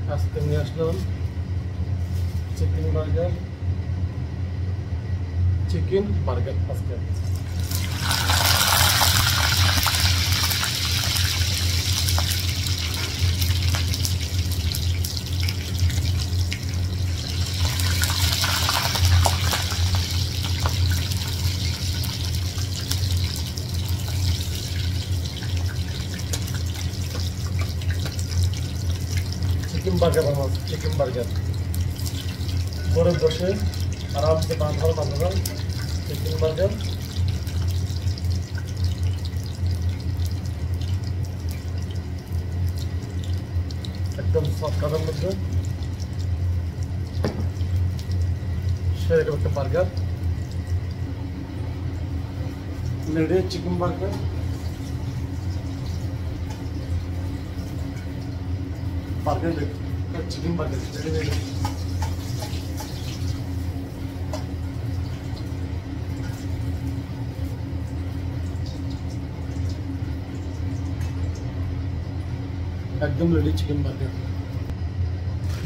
আজকে নিয়ে আসলাম chicken burger আজকে চিকেন বার্গার করে বসে আরামসে বানানো চিকেন বার্গার একদম সফট মধ্যে সেরকম একটা burger ready chicken burger chicken burger ready একদম রেডি চিকেন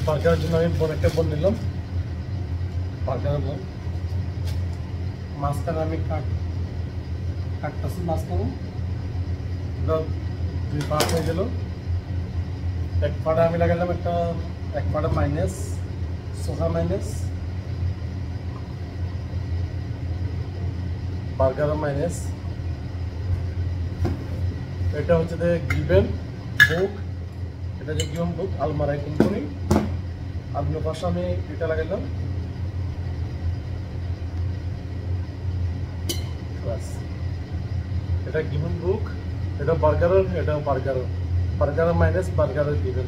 বার্গারের জন্য আমি একটা বোন নিলাম বার্গারের বোন মাঝখানে আমি কাটতেছি মাঝখানে দুই পার্ট হয়ে গেল এক পাটা আমি লাগালাম এক পাটা মাইনাস সোজা মাইনাস বার্গার মাইনাস এটা হচ্ছে যে গিভেন বুক এটা যে গিভেন বুক আলমারাই কোম্পানি আপনার পাশে আমি এটা লাগালাম এটা গিভেন বুক এটা বার্গার মাইনাস বার্গারের গিভেন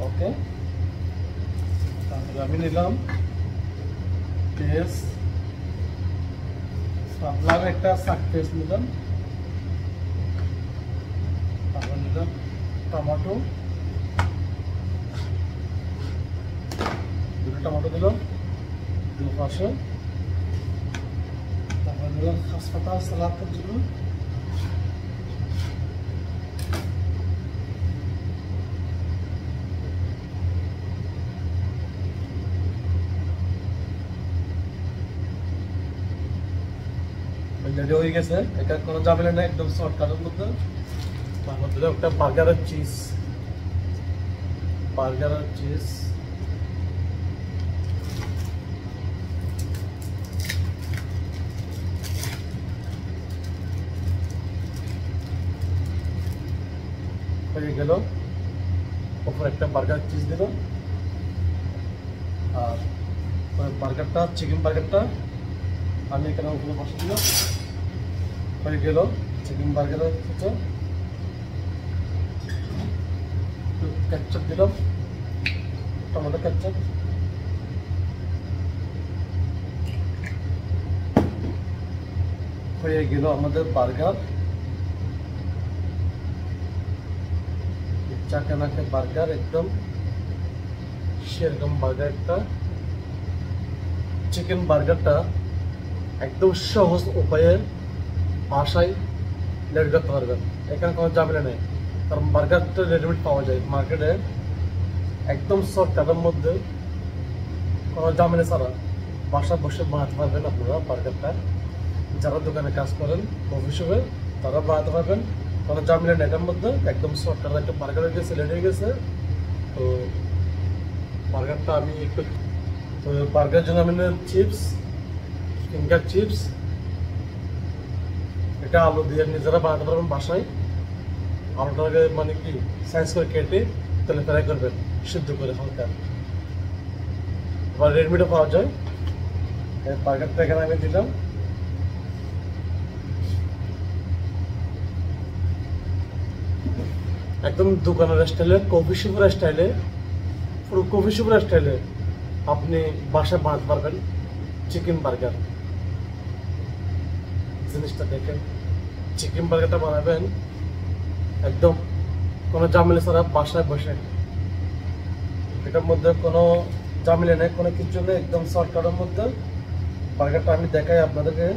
ওকে তাহলে আমি নিলাম পেস্ট সাবলাম একটা শাক পেস্ট নিলাম তারপর নিলাম টমেটো দুটো টমেটো দিলাম দুই পাশে তারপর নিলাম হাসপাতা সালাদ জন্য রেডি হয়ে গেছে এটা কোনো ঝামেলা না একদম শর্টকাটের মধ্যে তার মধ্যে একটা বার্গারের চিজ হয়ে গেল ওপরে একটা বার্গার চিজ দিল আর চিকেন বার্গারটা আমি এখানে ওগুলো বসে দিলাম হয়ে গেল চিকেন বার্গারের হচ্ছে কেচাপ দিলাম টমেটো কেচাপ হয়ে গেল আমাদের বার্গার চাকানাকে বার্গার একদম সেরকম বার্গার একটা চিকেন বার্গারটা একদম সহজ উপায়ে বাসায় রেডি করতে পারবেন এখানে কোনো ঝামেলা নেই কারণ বার্গারটা রেডিমেড পাওয়া যায় মার্কেটে একদম শর্টকাটের মধ্যে কোনো ঝামেলা ছাড়া বাসা বসে বানাতে পারবেন আপনারা বার্গারটা যারা দোকানে কাজ করেন অফিসে তারা বানাতে পারবেন কোনো ঝামেলা নেই এটার মধ্যে একদম শর্টকাট একটা বার্গার হয়ে গেছে রেডি হয়ে গেছে তো বার্গারটা আমি একটু তো বার্গারের জন্য আমি চিপস ফিঙ্গার চিপস এটা আলু দিয়ে নিজেরা বানাতে পারবেন বাসায় আলুটাকে মানে কি সাইজ করে কেটে তেলে ফ্রাই করবেন সিদ্ধ করে হালকা আবার রেডমিটও পাওয়া যায় বার্গারটা এখানে আমি দিলাম একদম দোকানের স্টাইলে কফি শপের স্টাইলে পুরো কফি শপের স্টাইলে আপনি বাসায় বানাতে পারবেন চিকেন বার্গার জিনিসটা দেখেন চিকেন বার্গারটা বানাবেন একদম কোনো ঝামেলা ছাড়া বাসায় বসে এটার মধ্যে কোনো ঝামেলা নেই কোনো কিছু নেই একদম শর্টকাটের মধ্যে বার্গারটা আমি দেখাই আপনাদেরকে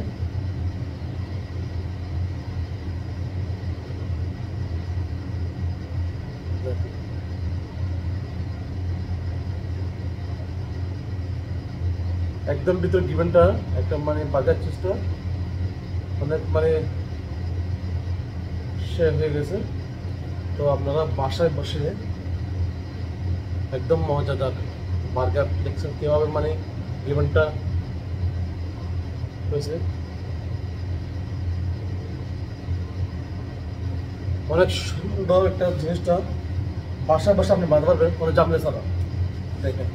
একদম ভিতরে গিভেনটা একটা মানে বার্গার চিজটা অনেক মানে শেষ হয়ে গেছে। তো আপনারা বাসায় বসে একদম মজাদার বার্গার দেখছেন কীভাবে মানে গিভেনটা হয়েছে, অনেক সুন্দর একটা জিনিসটা বাসায় বসে আপনি বানাতে পারবেন কোনো জামলে ছাড়া। দেখেন